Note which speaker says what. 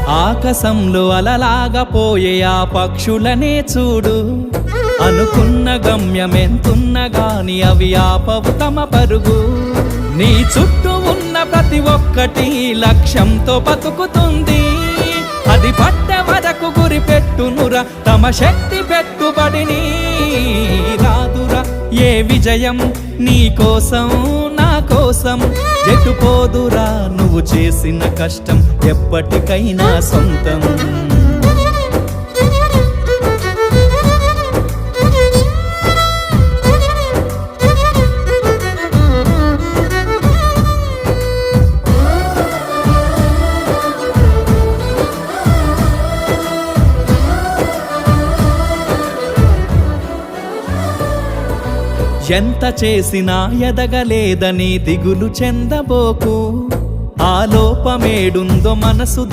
Speaker 1: ఆకాశంలో అలలాగా పోయే ఆ పక్షులనే చూడు, అనుకున్న గమ్యమెంతున్న గాని అవి ఆపవు తమ పరుగు. నీ చుట్టూ ఉన్న ప్రతి ఒక్కటి లక్ష్యంతో బతుకుతుంది, అది పట్టే వరకు గురి పెట్టునురా తమ శక్తి పెట్టుబడిని. రాదురా ఏ విజయం నీ కోసం నా కోసం, ఎటుపోదురా నువ్వు చేసిన కష్టం ఎప్పటికైనా సొంతం. ఎంత చేసినా ఎదగలేదని దిగులు చెందబోకు, ఆ లోపమేడుందో మనసు